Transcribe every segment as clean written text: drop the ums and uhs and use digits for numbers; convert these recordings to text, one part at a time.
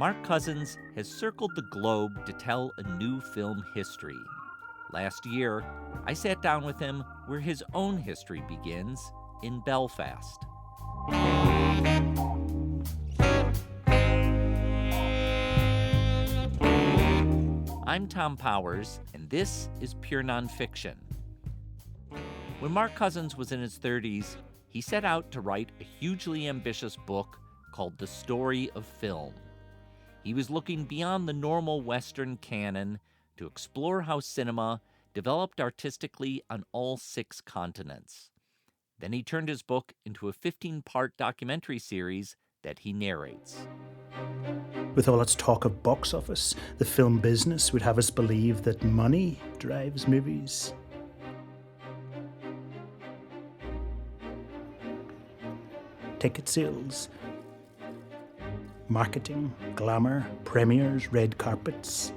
Mark Cousins has circled the globe to tell a new film history. Last year, I sat down with him where his own history begins, in Belfast. I'm Tom Powers, and this is Pure Nonfiction. When Mark Cousins was in his 30s, he set out to write a hugely ambitious book called The Story of Film. He was looking beyond the normal Western canon to explore how cinema developed artistically on all 6 continents. Then he turned his book into a 15-part documentary series that he narrates. With all its talk of box office, the film business would have us believe that money drives movies. Ticket sales, marketing, glamour, premieres, red carpets.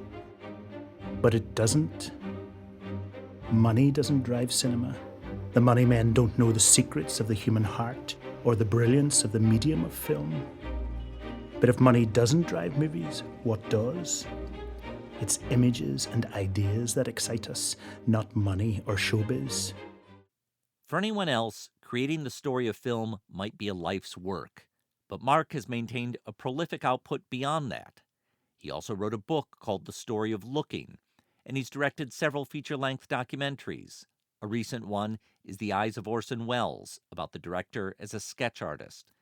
But it doesn't. Money doesn't drive cinema. The money men don't know the secrets of the human heart or the brilliance of the medium of film. But if money doesn't drive movies, what does? It's images and ideas that excite us, not money or showbiz. For anyone else, creating the story of film might be a life's work, but Mark has maintained a prolific output beyond that. He also wrote a book called The Story of Looking, and he's directed several feature-length documentaries. A recent one is The Eyes of Orson Welles, about the director as a sketch artist.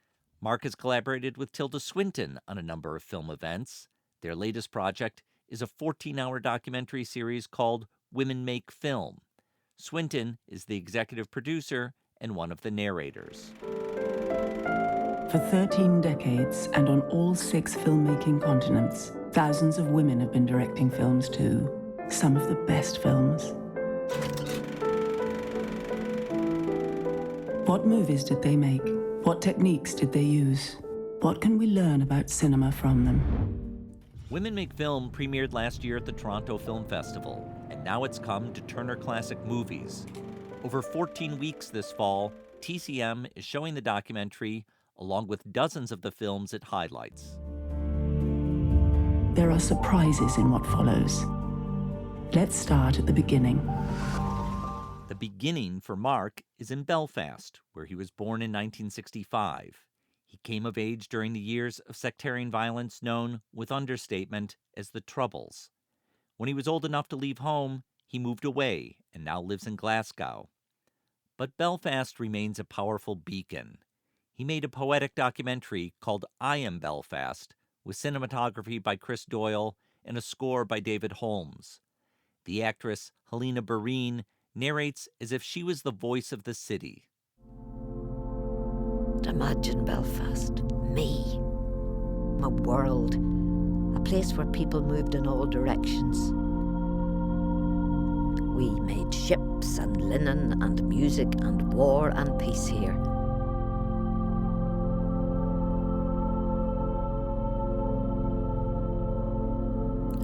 Mark has collaborated with Tilda Swinton on a number of film events. Their latest project is a 14-hour documentary series called Women Make Film. Swinton is the executive producer and one of the narrators. For 13 decades and on all 6 filmmaking continents, thousands of women have been directing films too. Some of the best films. What movies did they make? What techniques did they use? What can we learn about cinema from them? Women Make Film premiered last year at the Toronto Film Festival, and now it's come to Turner Classic Movies. Over 14 weeks this fall, TCM is showing the documentary along with dozens of the films it highlights. There are surprises in what follows. Let's start at the beginning. The beginning for Mark is in Belfast, where he was born in 1965. He came of age during the years of sectarian violence known, with understatement, as the Troubles. When he was old enough to leave home, he moved away and now lives in Glasgow. But Belfast remains a powerful beacon. He made a poetic documentary called I Am Belfast, with cinematography by Chris Doyle and a score by David Holmes. The actress Helena Barine narrates as if she was the voice of the city. Imagine Belfast, me, a world, a place where people moved in all directions. We made ships and linen and music and war and peace here.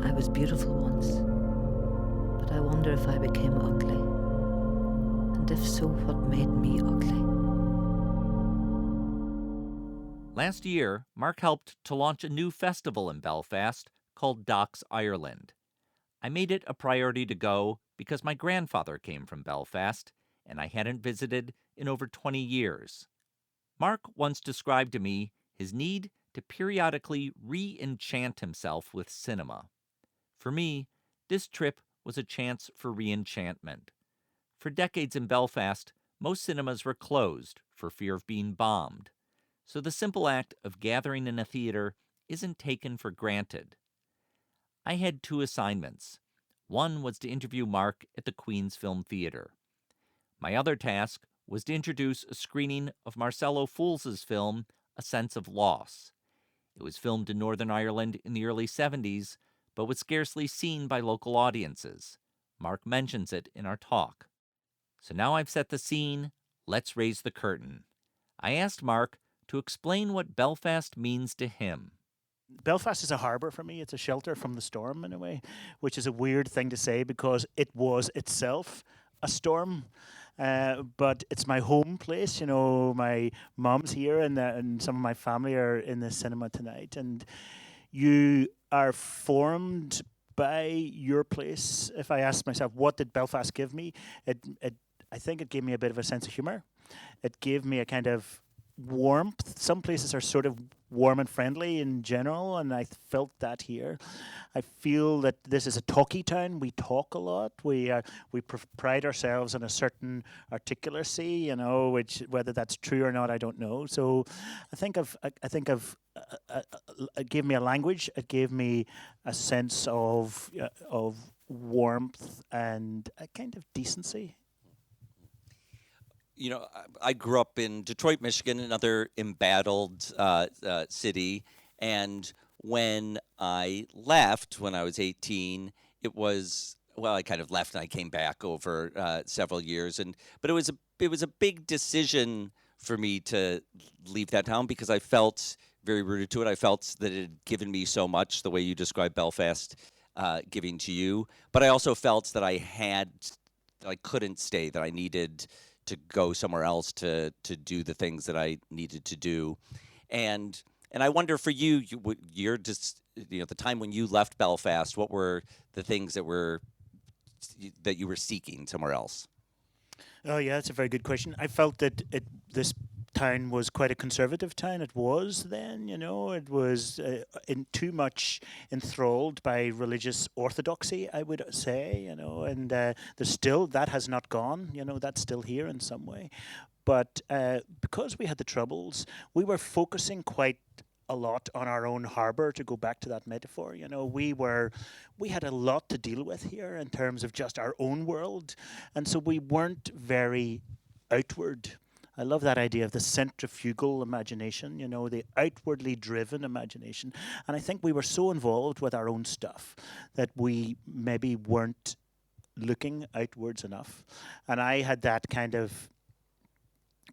I was beautiful once, but I wonder if I became ugly. And if so, what made me ugly? Last year, Mark helped to launch a new festival in Belfast called Docs Ireland. I made it a priority to go because my grandfather came from Belfast, and I hadn't visited in over 20 years. Mark once described to me his need to periodically re-enchant himself with cinema. For me, this trip was a chance for re-enchantment. For decades in Belfast, most cinemas were closed for fear of being bombed. So the simple act of gathering in a theater isn't taken for granted. I had 2 assignments. One was to interview Mark at the Queen's Film Theatre. My other task was to introduce a screening of Marcelo Fouls's film, A Sense of Loss. It was filmed in Northern Ireland in the early 70s, but was scarcely seen by local audiences. Mark mentions it in our talk. So now I've set the scene, let's raise the curtain. I asked Mark to explain what Belfast means to him. Belfast is a harbour for me. It's a shelter from the storm in a way, which is a weird thing to say because it was itself a storm. But it's my home place. You know, my mom's here and some of my family are in the cinema tonight. And, you are formed by your place. If I ask myself, what did Belfast give me? I think it gave me a bit of a sense of humour. It gave me a kind of warmth. Some places are sort of warm and friendly in general, and I felt that here. I feel that this is a talky town. We talk a lot. We pride ourselves on a certain articulacy, which whether that's true or not, I don't know. So, it gave me a language. It gave me a sense of warmth and a kind of decency. I grew up in Detroit, Michigan, another embattled city. And when I left, when I was 18, it was, I kind of left and I came back over several years. But it was a big decision for me to leave that town because I felt very rooted to it. I felt that it had given me so much, the way you described Belfast giving to you. But I also felt that I couldn't stay, that I needed to go somewhere else to do the things that I needed to do, and I wonder for you, you're just the time when you left Belfast, what were the things that you were seeking somewhere else? Oh yeah, that's a very good question. I felt that this town was quite a conservative town. It was then, it was too much enthralled by religious orthodoxy, I would say, and there's still, that has not gone, that's still here in some way. But because we had the Troubles, we were focusing quite a lot on our own harbour, to go back to that metaphor. We had a lot to deal with here in terms of just our own world, and so we weren't very outward. I love that idea of the centrifugal imagination, the outwardly driven imagination. And I think we were so involved with our own stuff that we maybe weren't looking outwards enough. And I had that kind of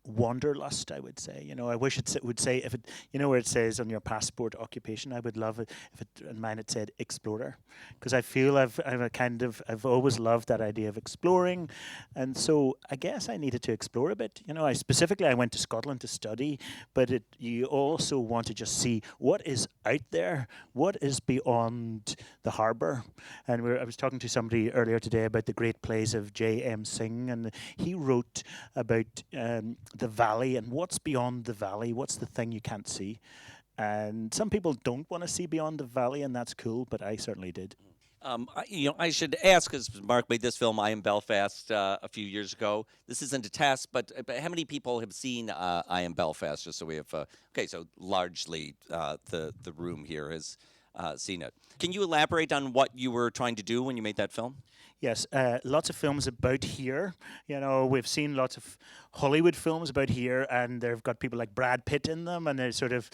wanderlust, I would say. I wish it would say, if it, where it says on your passport occupation, I would love it if it, in mine it said explorer, because I feel I've always loved that idea of exploring, and so I guess I needed to explore a bit. I went to Scotland to study, but you also want to just see what is out there, what is beyond the harbour. And I was talking to somebody earlier today about the great plays of J.M. Synge, and he wrote about the valley and what's beyond the valley, what's the thing you can't see. And some people don't want to see beyond the valley, and that's cool, but I certainly did. I should ask, because Mark made this film, I Am Belfast, a few years ago. This isn't a test, but how many people have seen I Am Belfast? Just so we have, so largely the room here has seen it. Can you elaborate on what you were trying to do when you made that film? Yes, lots of films about here. We've seen lots of Hollywood films about here, and they've got people like Brad Pitt in them, and they're sort of,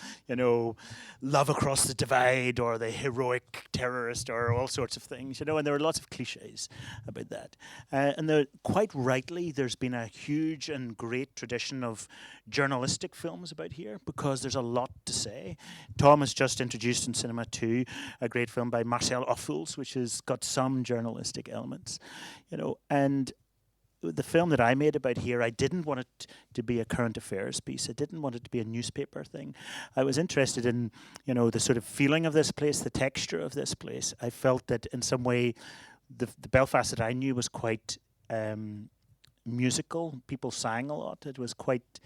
love across the divide, or the heroic terrorist, or all sorts of things, and there are lots of cliches about that. And quite rightly, there's been a huge and great tradition of journalistic films about here, because there's a lot to say. Tom has just introduced in Cinema 2 a great film by Marcel Ophuls, which has got some journalistic elements. And the film that I made about here, I didn't want it to be a current affairs piece. I didn't want it to be a newspaper thing. I was interested in, the sort of feeling of this place, the texture of this place. I felt that in some way, the Belfast that I knew was quite musical. People sang a lot. It was quite,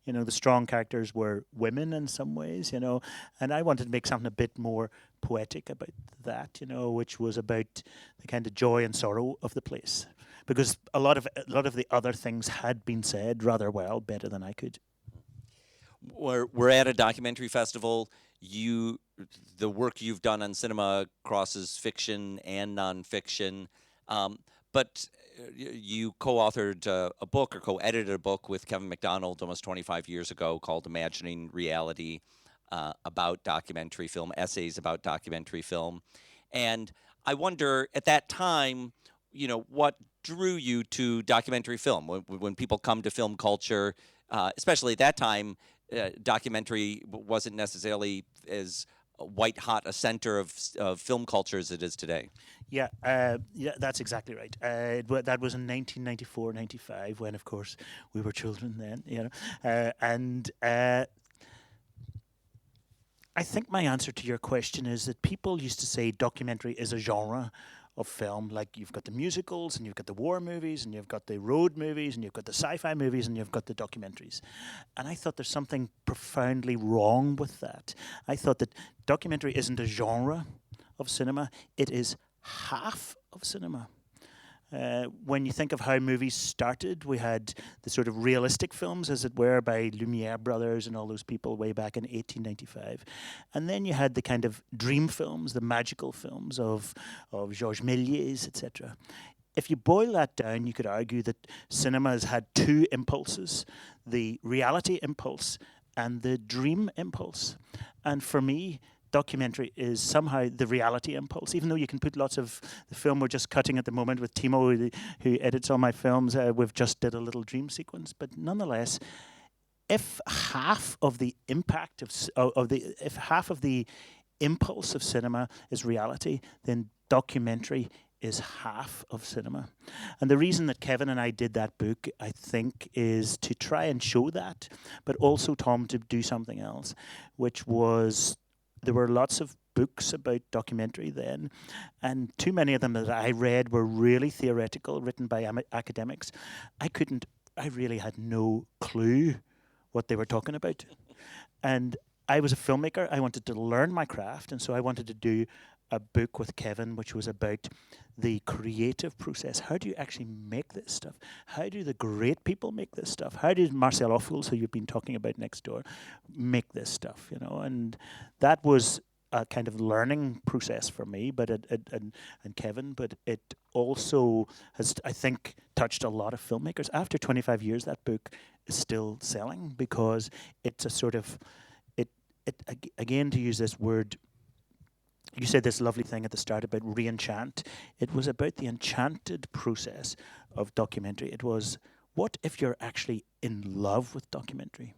the strong characters were women in some ways, and I wanted to make something a bit more poetic about that, which was about the kind of joy and sorrow of the place, because a lot of the other things had been said rather well, better than I could. We're at a documentary festival. The work you've done on cinema crosses fiction and nonfiction, but you co-authored a book, or co-edited a book with Kevin MacDonald almost 25 years ago called Imagining Reality, about documentary film, essays about documentary film. And I wonder, at that time, what drew you to documentary film? When people come to film culture, especially at that time, documentary wasn't necessarily as white-hot a center of film culture as it is today. Yeah, that's exactly right. That was in 1994, 95, when, of course, we were children then, and I think my answer to your question is that people used to say documentary is a genre of film. Like you've got the musicals, and you've got the war movies, and you've got the road movies, and you've got the sci-fi movies, and you've got the documentaries. And I thought there's something profoundly wrong with that. I thought that documentary isn't a genre of cinema, it is half of cinema. When you think of how movies started, we had the sort of realistic films, as it were, by Lumiere brothers and all those people way back in 1895. And then you had the kind of dream films, the magical films of Georges Méliès, etc. If you boil that down, you could argue that cinema has had two impulses, the reality impulse and the dream impulse. And for me, documentary is somehow the reality impulse, even though you can put lots of the film we're just cutting at the moment with Timo, who edits all my films. We've just did a little dream sequence, but nonetheless, if half of the impact if half of the impulse of cinema is reality, then documentary is half of cinema. And the reason that Kevin and I did that book, I think, is to try and show that, but also, Tom, to do something else, which was there were lots of books about documentary then, and too many of them that I read were really theoretical, written by academics. I really had no clue what they were talking about. And I was a filmmaker. I wanted to learn my craft, and so I wanted to do a book with Kevin, which was about the creative process. How do you actually make this stuff? How do the great people make this stuff? How did Marcel Ophuls, who you've been talking about next door, make this stuff? You know, and that was a kind of learning process for me, but and Kevin. But it also has, I think, touched a lot of filmmakers. After 25 years, that book is still selling because it's a sort of it again, to use this word. You said this lovely thing at the start about re-enchant. It was about the enchanted process of documentary. It was, what if you're actually in love with documentary?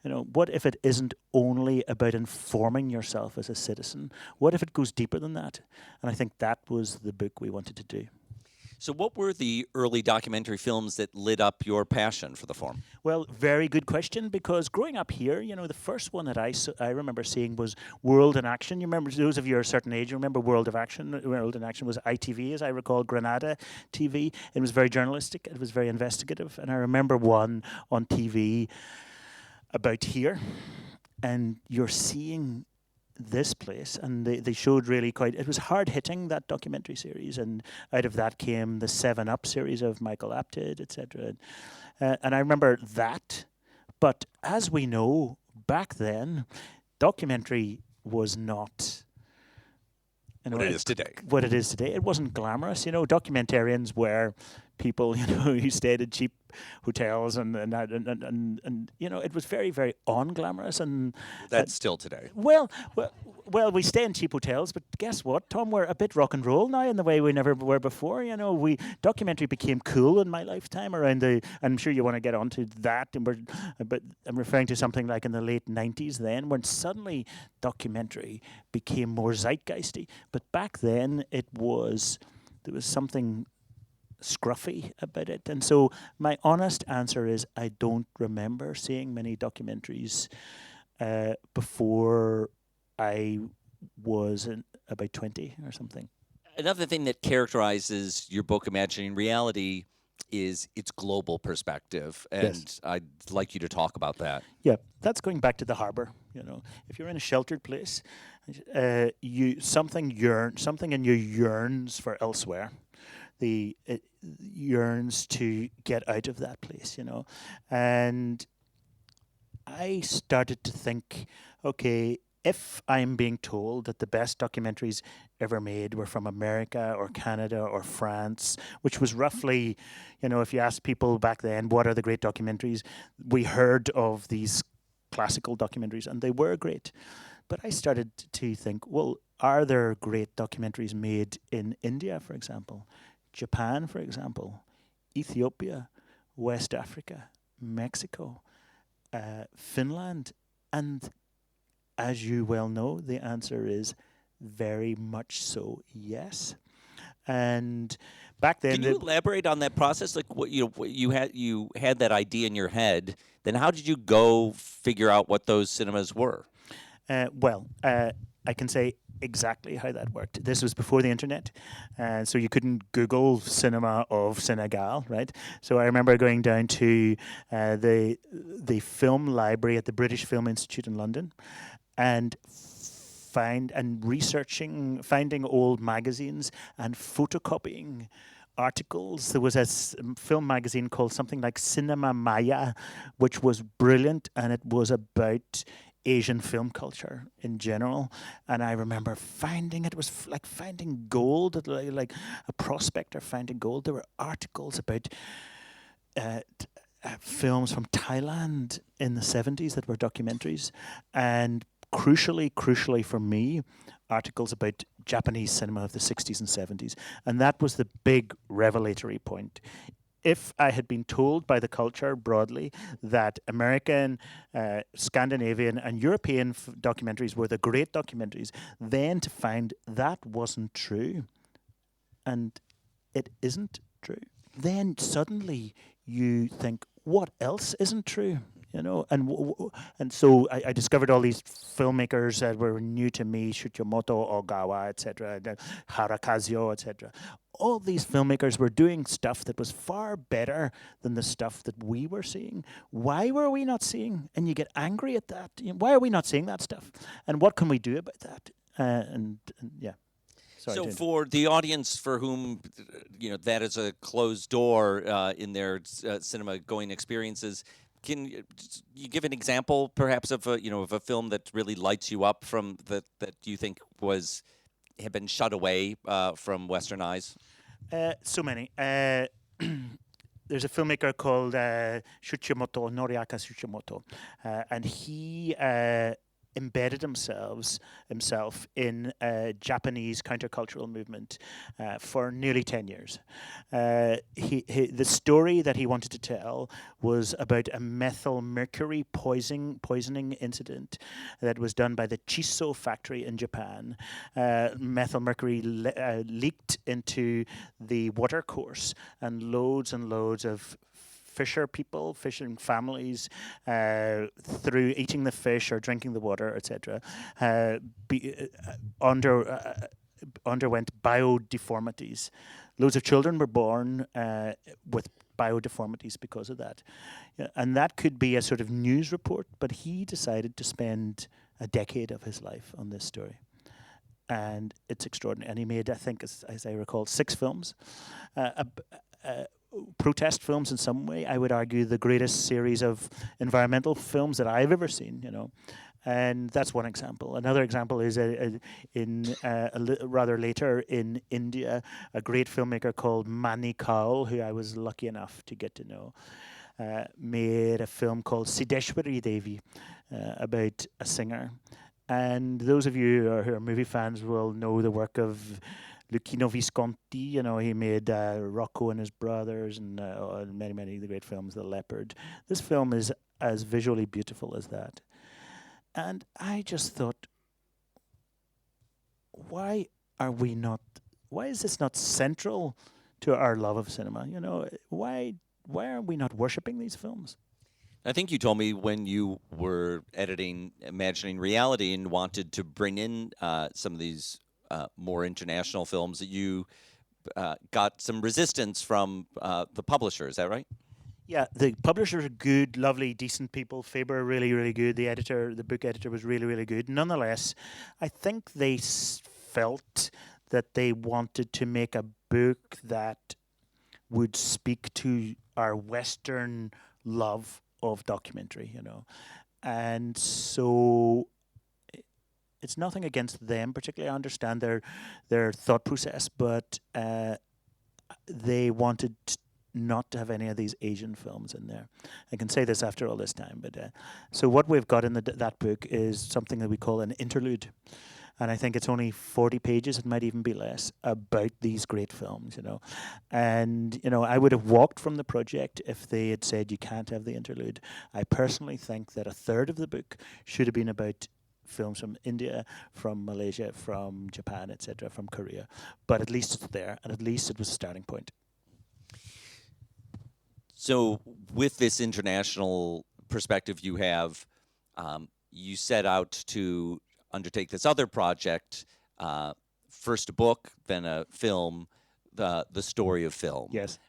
You know, what if it isn't only about informing yourself as a citizen? What if it goes deeper than that? And I think that was the book we wanted to do. So what were the early documentary films that lit up your passion for the form? Well, very good question, because growing up here, you know, the first one that I remember seeing was World in Action. You remember, those of you who are a certain age, you remember World of Action. World in Action was ITV, as I recall, Granada TV. It was very journalistic. It was very investigative. And I remember one on TV about here, and you're seeing this place, and they showed really quite, it was hard hitting, that documentary series, and out of that came the 7 Up series of Michael Apted, etc. And I remember that, but as we know, back then, documentary was not, you know, what it is today. What it is today. It wasn't glamorous, you know. Documentarians were people, you know, who stayed in cheap hotels and you know, it was very, very unglamorous. And that's still today. Well, we stay in cheap hotels, but guess what, Tom? We're a bit rock and roll now in the way we never were before. You know, documentary became cool in my lifetime around I'm sure you want to get onto that, but I'm referring to something like in the late 90s then, when suddenly documentary became more zeitgeisty. But back then there was something scruffy about it. And so my honest answer is I don't remember seeing many documentaries before I was about 20 or something. Another thing that characterizes your book, Imagining Reality, is its global perspective. And Yes. I'd like you to talk about that. Yeah, that's going back to the harbour. You know, if you're in a sheltered place, something in you yearns for elsewhere. It yearns to get out of that place, you know. And I started to think, okay, if I'm being told that the best documentaries ever made were from America or Canada or France, which was roughly, you know, if you asked people back then, what are the great documentaries, we heard of these classical documentaries, and they were great. But I started to think, well, are there great documentaries made in India, for example? Japan, for example, Ethiopia, West Africa, Mexico, Finland, and as you well know, the answer is very much so yes. And back then, can you elaborate on that process? Like, what you had that idea in your head. Then how did you go figure out what those cinemas were? I can say exactly how that worked. This was before the internet, so you couldn't Google cinema of Senegal, right? So I remember going down to the film library at the British Film Institute in London, and finding old magazines and photocopying articles. There was a film magazine called something like Cinema Maya, which was brilliant, and it was about Asian film culture in general. And I remember finding it was like finding gold, like a prospector finding gold. There were articles about films from Thailand in the 70s that were documentaries, and crucially for me, articles about Japanese cinema of the 60s and 70s. And that was the big revelatory point. If I had been told by the culture broadly that American, Scandinavian, and European documentaries were the great documentaries, then to find that wasn't true, and it isn't true, then suddenly you think, what else isn't true? You know, and so I discovered all these filmmakers that were new to me: Tsuchimoto, Ogawa, etc., Harakazio, etc. All these filmmakers were doing stuff that was far better than the stuff that we were seeing. Why were we not seeing? And you get angry at that. Why are we not seeing that stuff? And what can we do about that? And yeah. Sorry, so for the audience for whom that is a closed door in their cinema going experiences, can you give an example, perhaps, of a film that really lights you up from that you think had been shut away from Western eyes? So many. There's a filmmaker called Tsuchimoto, Noriaki Tsuchimoto, and he embedded himself in a Japanese countercultural movement for nearly 10 years. The story that he wanted to tell was about a methyl mercury poisoning incident that was done by the Chiso factory in Japan. Methyl mercury leaked into the watercourse, and loads of fishing families, through eating the fish or drinking the water, etc., underwent biodeformities. Loads of children were born with biodeformities because of that. And that could be a sort of news report, but he decided to spend a decade of his life on this story. And it's extraordinary. And he made, I think, as I recall, 6 films. Protest films in some way. I would argue the greatest series of environmental films that I've ever seen, and that's one example. Another example is rather later in India, a great filmmaker called Mani Kaul, who I was lucky enough to get to know, made a film called Siddheshwari Devi about a singer. And those of you who are movie fans will know the work of Luchino Visconti. He made Rocco and His Brothers and many of the great films, The Leopard. This film is as visually beautiful as that. And I just thought, why is this not central to our love of cinema? Why are we not worshipping these films? I think you told me when you were editing Imagining Reality and wanted to bring in some of these more international films, that you got some resistance from the publisher. Is that right? Yeah, the publishers are good, lovely, decent people. Faber, really, really good. The book editor was really, really good. Nonetheless, I think they felt that they wanted to make a book that would speak to our Western love of documentary, And so it's nothing against them particularly. I understand their thought process, but they wanted not to have any of these Asian films in there. I can say this after all this time, but so what we've got in that book is something that we call an interlude, and I think it's only 40 pages, it might even be less, about these great films, And, I would have walked from the project if they had said you can't have the interlude. I personally think that a third of the book should have been about films from India, from Malaysia, from Japan, etc., from Korea. But at least it's there, and at least it was a starting point. So with this international perspective you have, you set out to undertake this other project, first a book, then a film, the story of film. Yes.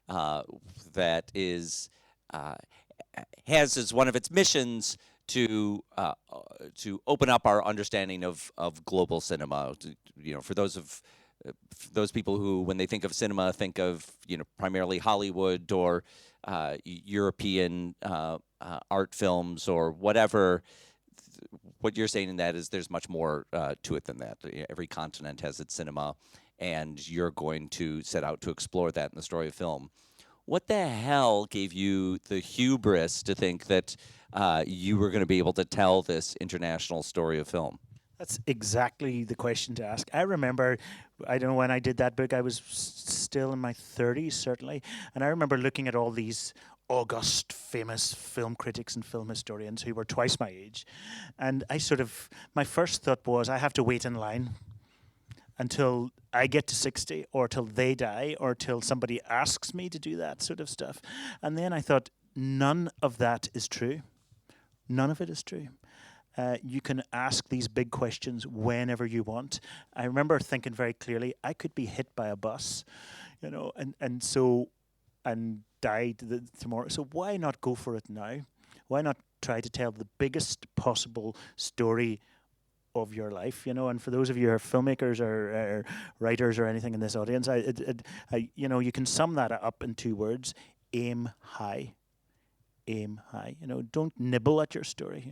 That is has as one of its missions to open up our understanding of global cinema. For those people who, when they think of cinema, think of primarily Hollywood or European art films or whatever. What you're saying in that is there's much more to it than that. Every continent has its cinema, and you're going to set out to explore that in the story of film. What the hell gave you the hubris to think that you were going to be able to tell this international story of film? That's exactly the question to ask. I remember, I don't know when I did that book, I was still in my 30s, certainly. And I remember looking at all these august, famous film critics and film historians who were twice my age. And my first thought was, I have to wait in line until I get to 60 or till they die or till somebody asks me to do that sort of stuff. And then I thought, none of that is true. None of it is true. You can ask these big questions whenever you want. I remember thinking very clearly, I could be hit by a bus, and died tomorrow. So why not go for it now? Why not try to tell the biggest possible story of your life? And for those of you who are filmmakers or writers or anything in this audience, you can sum that up in 2 words: aim high. Aim high. Don't nibble at your story.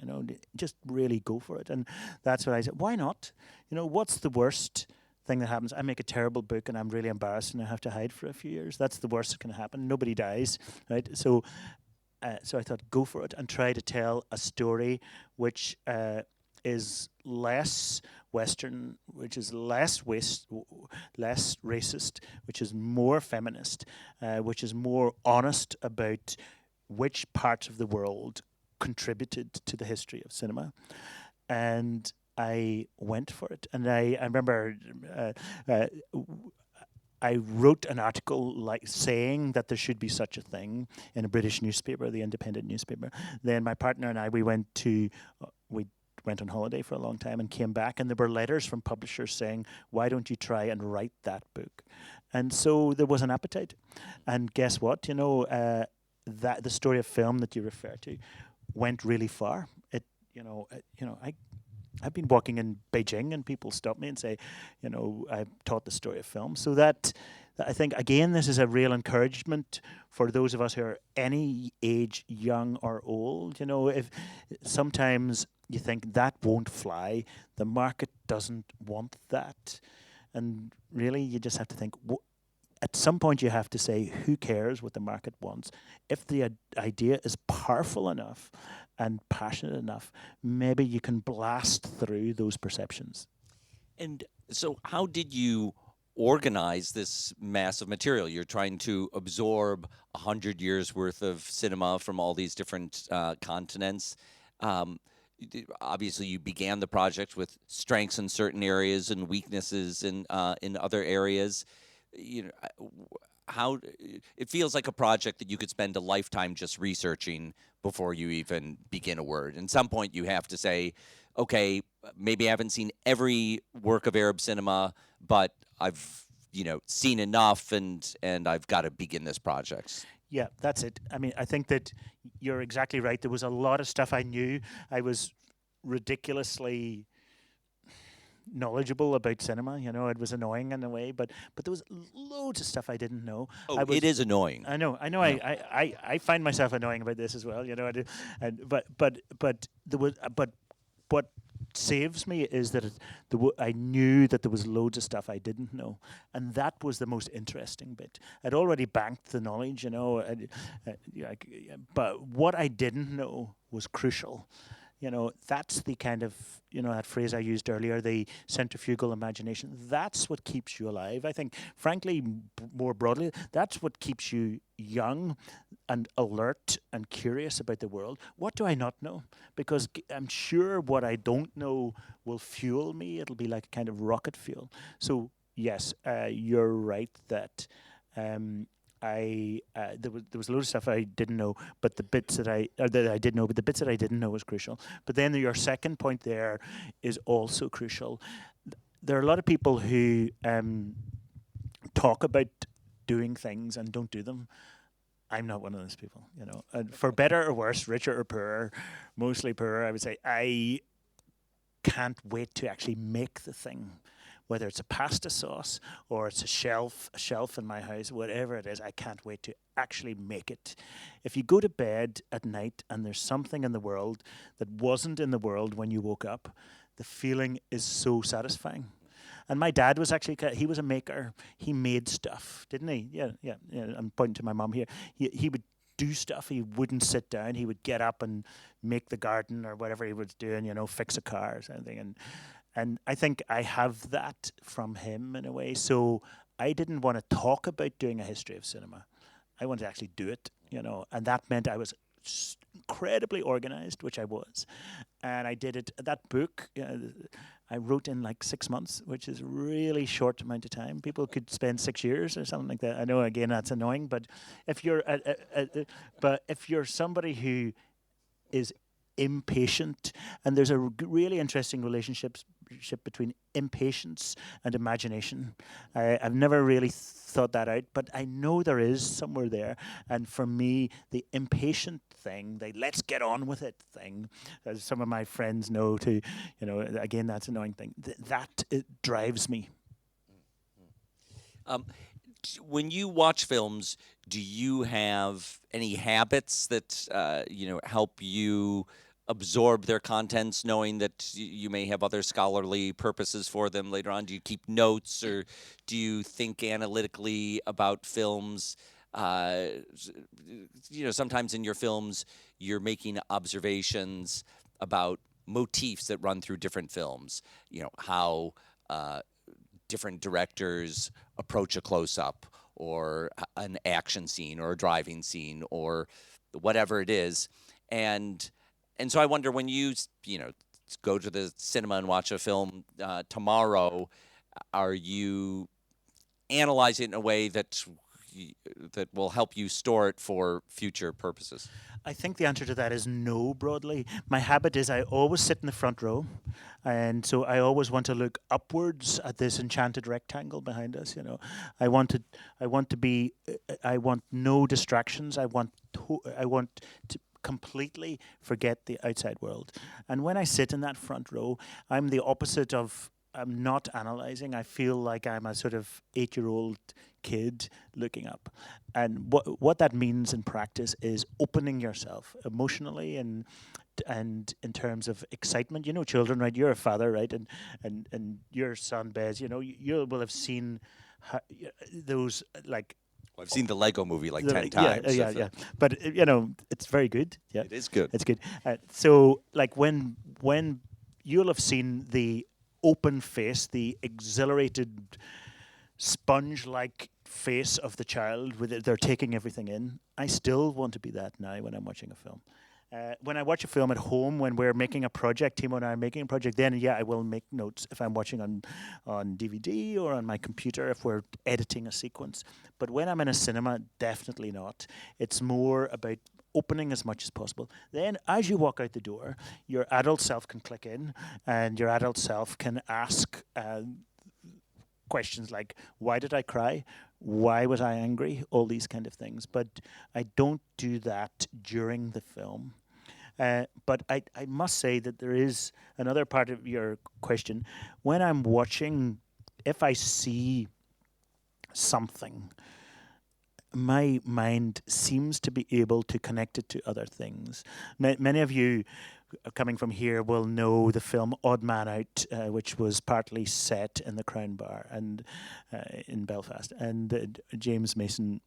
Just really go for it. And that's what I said. Why not? What's the worst thing that happens? I make a terrible book and I'm really embarrassed and I have to hide for a few years. That's the worst that can happen. Nobody dies, right? So I thought, go for it and try to tell a story which is less Western, which is less racist, which is more feminist, which is more honest about which parts of the world contributed to the history of cinema. And I went for it. And I remember I wrote an article saying that there should be such a thing in a British newspaper, the Independent newspaper. Then my partner and I, we went on holiday for a long time and came back, and there were letters from publishers saying, why don't you try and write that book? And so there was an appetite. And guess what? That the story of film that you refer to went really far. I've been walking in Beijing and people stop me and say, I've taught the story of film. So that I think, again, this is a real encouragement for those of us who are any age, young or old. If sometimes you think that won't fly, the market doesn't want that. And really, you just have to think, at some point you have to say, who cares what the market wants? If the idea is powerful enough and passionate enough, maybe you can blast through those perceptions. And so how did you organize this massive material? You're trying to absorb 100 years worth of cinema from all these different continents. Obviously, you began the project with strengths in certain areas and weaknesses in other areas. How it feels like a project that you could spend a lifetime just researching before you even begin a word. At some point, you have to say, okay, maybe I haven't seen every work of Arab cinema, but I've seen enough, and I've got to begin this project. Yeah, that's it. I mean, I think that you're exactly right. There was a lot of stuff I knew. I was ridiculously knowledgeable about cinema. It was annoying in a way, but there was loads of stuff I didn't know. It is annoying. I know. Yeah. I find myself annoying about this as well. But there was what saves me is that I knew that there was loads of stuff I didn't know, and that was the most interesting bit. I'd already banked the knowledge, but what I didn't know was crucial. That's the kind of, that phrase I used earlier, the centrifugal imagination. That's what keeps you alive. I think, frankly, more broadly, that's what keeps you young and alert and curious about the world. What do I not know? Because I'm sure what I don't know will fuel me. It'll be like a kind of rocket fuel. So, yes, you're right that there was a load of stuff I didn't know, but the bits that I did know, but the bits that I didn't know was crucial. But then your second point there is also crucial. There are a lot of people who talk about doing things and don't do them. I'm not one of those people, And for better or worse, richer or poorer, mostly poorer, I would say I can't wait to actually make the thing. Whether it's a pasta sauce or it's a shelf in my house, whatever it is, I can't wait to actually make it. If you go to bed at night and there's something in the world that wasn't in the world when you woke up, the feeling is so satisfying. And my dad was actually, he was a maker. He made stuff, didn't he? Yeah. I'm pointing to my mum here. He would do stuff. He wouldn't sit down. He would get up and make the garden or whatever he was doing, fix a car or something. And I think I have that from him in a way. So I didn't want to talk about doing a history of cinema. I wanted to actually do it, and that meant I was incredibly organized, which I was. And I did it. That book, I wrote in like 6 months, which is a really short amount of time. People could spend 6 years or something like that. I know, again, that's annoying, but if you're somebody who is impatient, and there's a really interesting relationship between impatience and imagination. I've never really thought that out, but I know there is somewhere there. And for me, the impatient thing, the let's get on with it thing, as some of my friends know too, again, that's an annoying thing. That it drives me. When you watch films, do you have any habits that help you absorb their contents, knowing that you may have other scholarly purposes for them later on? Do you keep notes, or do you think analytically about films? Sometimes in your films, you're making observations about motifs that run through different films. How different directors approach a close-up, or an action scene, or a driving scene, or whatever it is, and so I wonder, when you go to the cinema and watch a film tomorrow, are you analyzing it in a way that will help you store it for future purposes? I think the answer to that is no, broadly. My habit is I always sit in the front row, and so I always want to look upwards at this enchanted rectangle behind us. I want no distractions. I want to completely forget the outside world. And when I sit in that front row, I'm the opposite of, I'm not analyzing. I feel like I'm a sort of 8-year-old kid looking up. And what that means in practice is opening yourself emotionally and in terms of excitement. Children, right? You're a father, right? And your son, Bez, you will have seen those, like, I've seen the Lego movie like 10 times. Yeah. But it's very good. Yeah, it is good. It's good. So, like, when you'll have seen the open face, the exhilarated sponge-like face of the child, they're taking everything in. I still want to be that now when I'm watching a film. When I watch a film at home, when we're making a project, Timo and I are making a project, then I will make notes if I'm watching on DVD or on my computer if we're editing a sequence. But when I'm in a cinema, definitely not. It's more about opening as much as possible. Then as you walk out the door, your adult self can click in, and your adult self can ask questions like, why did I cry? Why was I angry? All these kind of things. But I don't do that during the film. But I must say that there is another part of your question. When I'm watching, if I see something, my mind seems to be able to connect it to other things. Many of you coming from here will know the film Odd Man Out, which was partly set in the Crown Bar and in Belfast. And James Mason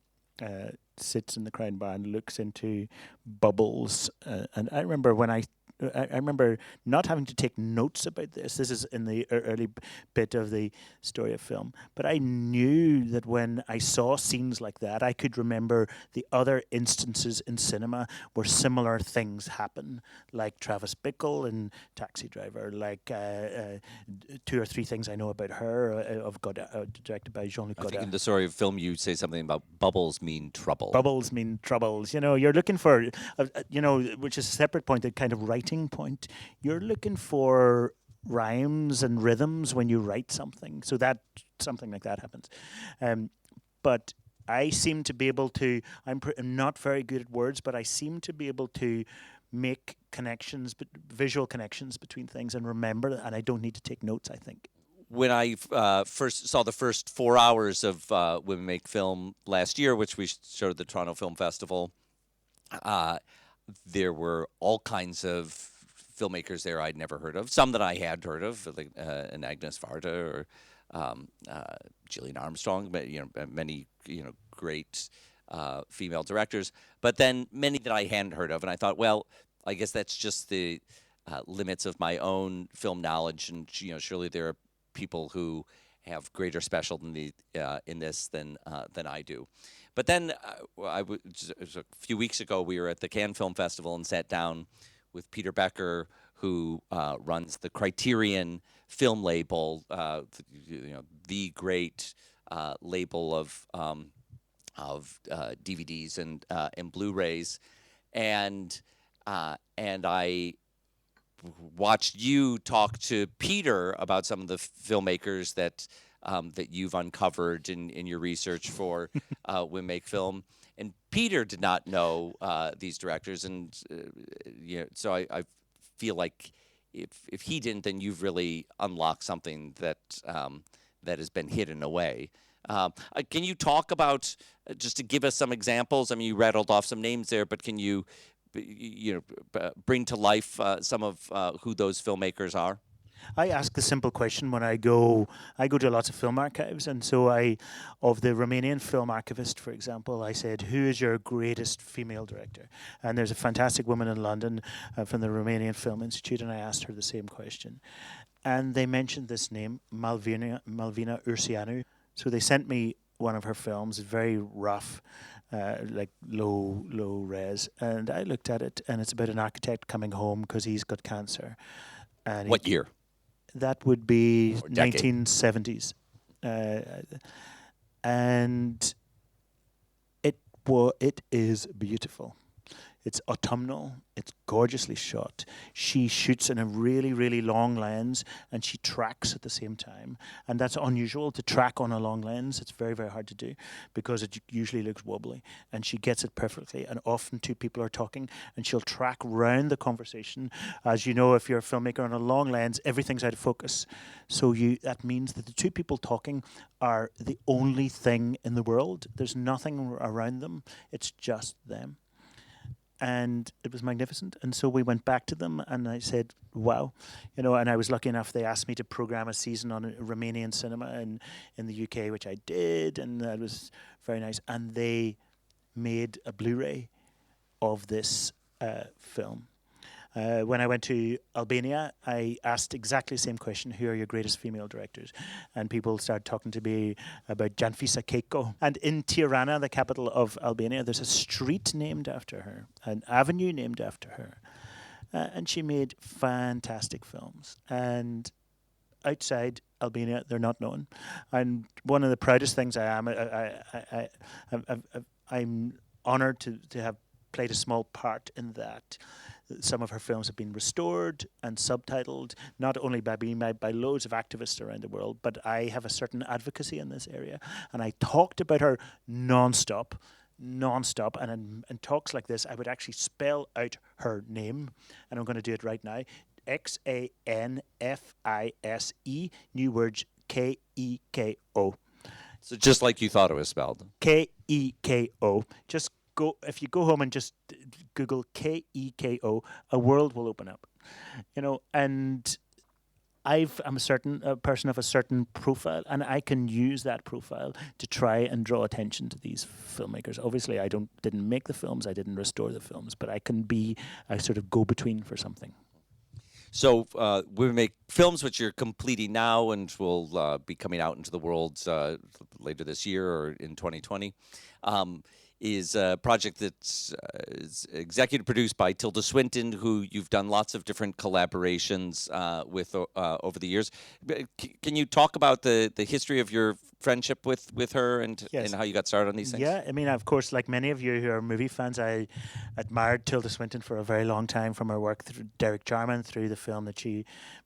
sits in the Crown Bar and looks into bubbles. And I remember when I I remember not having to take notes about this. This is in the early bit of the story of film. But I knew that when I saw scenes like that, I could remember the other instances in cinema where similar things happen, like Travis Bickle in Taxi Driver, like 2 or 3 Things I Know About Her, directed by Jean-Luc I think in Godard. the story of film, you say something about bubbles mean trouble. Bubbles mean troubles. You're looking for, which is a separate point, the kind of writing point. You're looking for rhymes and rhythms when you write something. So that something like that happens. But I seem to be able to, I'm not very good at words, but I seem to be able to make connections, visual connections between things and remember, and I don't need to take notes, I think. When I first saw the first 4 hours of Women Make Film last year, which we showed at the Toronto Film Festival, there were all kinds of filmmakers there I'd never heard of. Some that I had heard of, like an Agnes Varda or Gillian Armstrong, but many great female directors. But then many that I hadn't heard of, and I thought, well, I guess that's just the limits of my own film knowledge, and surely there are people who have greater specialty in this than I do. But then a few weeks ago, we were at the Cannes Film Festival and sat down with Peter Becker, who runs the Criterion film label, the great label of DVDs and Blu-rays, and I watched you talk to Peter about some of the filmmakers that you've uncovered in your research for Women Make Film. And Peter did not know these directors, and so I feel like if he didn't, then you've really unlocked something that has been hidden away. Can you talk about, just to give us some examples? I mean, you rattled off some names there, but can you bring to life some of who those filmmakers are? I ask the simple question when I go to lots of film archives, and so of the Romanian film archivist, for example, I said, who is your greatest female director? And there's a fantastic woman in London from the Romanian Film Institute, and I asked her the same question. And they mentioned this name, Malvina Urseanu. So they sent me one of her films, very rough, like low res, and I looked at it, and it's about an architect coming home because he's got cancer. And what year? That would be Or decade. 1970s, and it is beautiful. It's autumnal. It's gorgeously shot. She shoots in a really, really long lens, and she tracks at the same time. And that's unusual to track on a long lens. It's very, very hard to do because it usually looks wobbly. And she gets it perfectly. And often 2 people are talking, and she'll track round the conversation. As you know, if you're a filmmaker on a long lens, everything's out of focus. So that means that the 2 people talking are the only thing in the world. There's nothing around them. It's just them. And it was magnificent. And so we went back to them, and I said, wow. And I was lucky enough, they asked me to program a season on Romanian cinema in the UK, which I did, and that was very nice. And they made a Blu-ray of this film. When I went to Albania, I asked exactly the same question, who are your greatest female directors? And people started talking to me about Janfisa Keiko. And in Tirana, the capital of Albania, there's a street named after her, an avenue named after her. And she made fantastic films. And outside Albania, they're not known. And one of the proudest things I am, I'm honoured to have played a small part in that. Some of her films have been restored and subtitled, not only by loads of activists around the world, but I have a certain advocacy in this area. And I talked about her non-stop. And in talks like this, I would actually spell out her name, and I'm going to do it right now. Xanfise, new words, Keko. So just like you thought it was spelled. Keko. If you go home and just Google Keko, a world will open up. And I'm a person of a certain profile, and I can use that profile to try and draw attention to these filmmakers. Obviously, I didn't make the films, I didn't restore the films, but I can be a sort of go-between for something. So we make films which you're completing now and will be coming out into the world later this year or in 2020. Is a project that's is executive produced by Tilda Swinton, who you've done lots of different collaborations with over the years. Can you talk about the history of your friendship with her and how you got started on these things? Yeah, I mean, of course, like many of you who are movie fans, I admired Tilda Swinton for a very long time, from her work through Derek Jarman, through the film that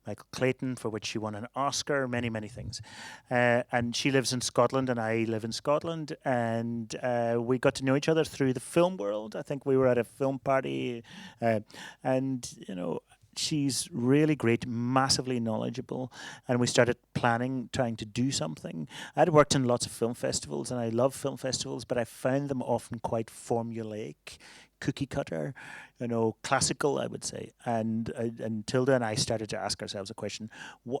Michael Clayton, for which she won an Oscar, many, many things. And she lives in Scotland and I live in Scotland, and we got to know each other through the film world. I think we were at a film party, and, you know, she's really great, massively knowledgeable, and we started planning, trying to do something. I'd worked in lots of film festivals, and I love film festivals, but I found them often quite formulaic, cookie cutter, you know, classical, I would say. And Tilda and I started to ask ourselves a question: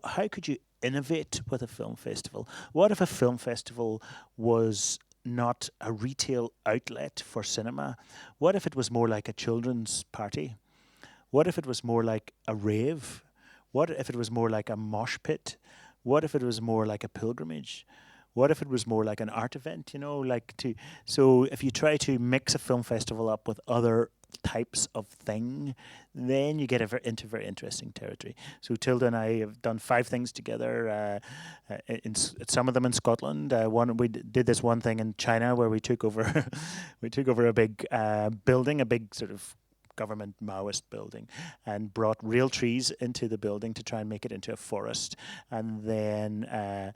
how could you innovate with a film festival? What if a film festival was not a retail outlet for cinema? What if it was more like a children's party? What if it was more like a rave? What if it was more like a mosh pit? What if it was more like a pilgrimage? What if it was more like an art event, you know, so if you try to mix a film festival up with other types of thing, then you get into very interesting territory. So Tilda and I have done 5 things together, some of them in Scotland. We did this one thing in China where we took over a big building, a big sort of government Maoist building, and brought real trees into the building to try and make it into a forest. And then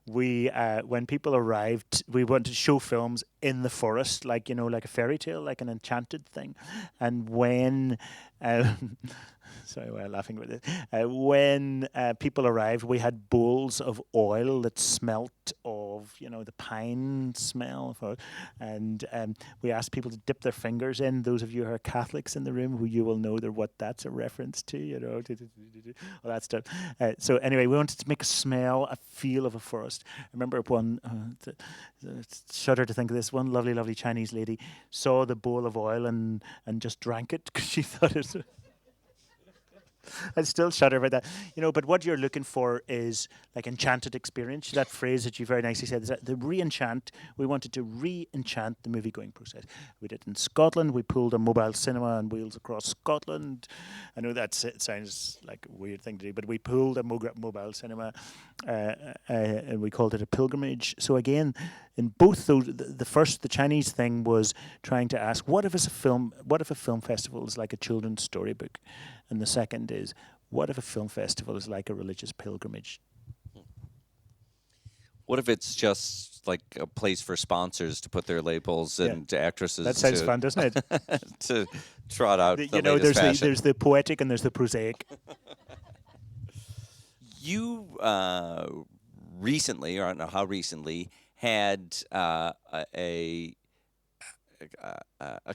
when people arrived, we wanted to show films in the forest, like, you know, like a fairy tale, like an enchanted thing. And when sorry, we're laughing about this. When people arrived, we had bowls of oil that smelt of, you know, the pine smell. And we asked people to dip their fingers in. Those of you who are Catholics in the room, who you will know what that's a reference to, you know, all that stuff. So anyway, we wanted to make a feel of a forest. I remember one, shudder to think of this, one lovely, lovely Chinese lady saw the bowl of oil and just drank it because she thought it was... I still shudder about that, you know. But what you're looking for is like enchanted experience. That phrase that you very nicely said, is that the re-enchant. We wanted to re-enchant the movie-going process. We did in Scotland. We pulled a mobile cinema on wheels across Scotland. I know that sounds like a weird thing to do, but we pulled a mobile cinema, and we called it a pilgrimage. So again, in both those, the Chinese thing was trying to ask, what if a film festival is like a children's storybook? And the second is, what if a film festival is like a religious pilgrimage? What if it's just like a place for sponsors to put their labels and actresses? That sounds fun, doesn't it? To trot out you know, there's the poetic and there's the prosaic. You recently, or I don't know how recently, had a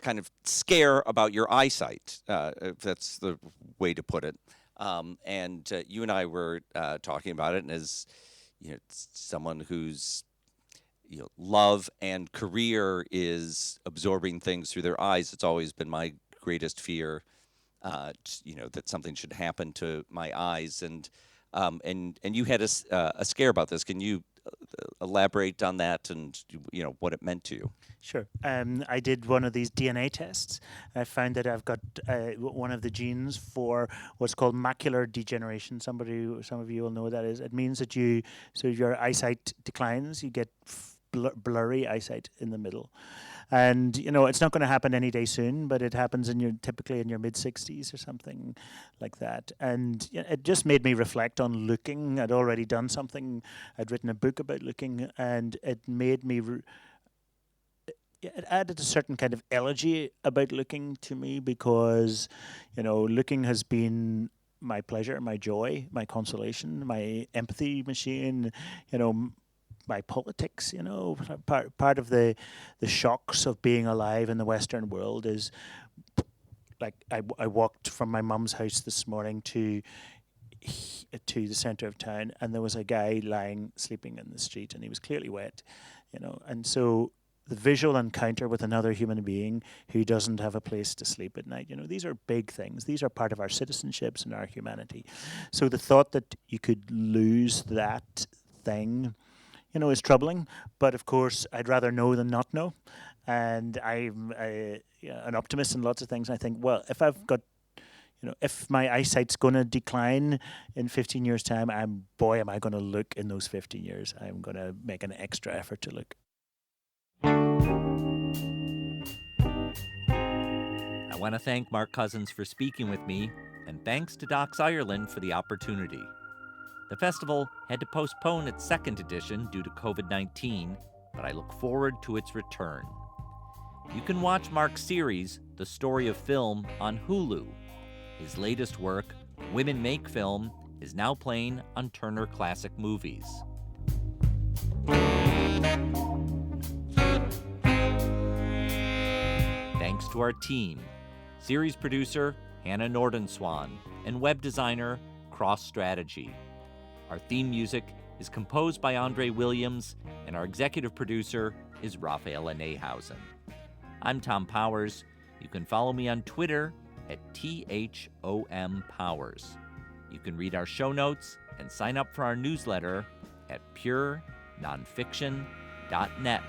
kind of scare about your eyesight, if that's the way to put it. And you and I were talking about it, and as you know, someone whose love and career is absorbing things through their eyes, it's always been my greatest fear, that something should happen to my eyes. And you had a scare about this. Can you elaborate on that and what it meant to you? Sure. I did one of these DNA tests. I found that I've got one of the genes for what's called macular degeneration. Some of you will know what that is. It means that your eyesight declines. You get blurry eyesight in the middle. And, it's not going to happen any day soon, but it happens typically in your mid-60s or something like that. And it just made me reflect on looking. I'd already done something. I'd written a book about looking, and it made me... it added a certain kind of elegy about looking to me, because, looking has been my pleasure, my joy, my consolation, my empathy machine, my politics. Part of the shocks of being alive in the Western world is, like, I walked from my mum's house this morning to the centre of town, and there was a guy sleeping in the street, and he was clearly wet, and so the visual encounter with another human being who doesn't have a place to sleep at night. These are big things. These are part of our citizenships and our humanity. So the thought that you could lose that thing, is troubling. But of course, I'd rather know than not know. And I'm an optimist in lots of things. I think, well, if I've got, if my eyesight's going to decline in 15 years' time, am I going to look in those 15 years. I'm going to make an extra effort to look. I want to thank Mark Cousins for speaking with me, and thanks to Docs Ireland for the opportunity. The festival had to postpone its second edition due to COVID-19, but I look forward to its return. You can watch Mark's series, The Story of Film, on Hulu. His latest work, Women Make Film, is now playing on Turner Classic Movies. Thanks to our team, series producer Hannah Nordenswan and web designer Cross Strategy. Our theme music is composed by Andre Williams, and our executive producer is Raphaela Nehausen. I'm Tom Powers. You can follow me on Twitter at THOMPowers. You can read our show notes and sign up for our newsletter at purenonfiction.net.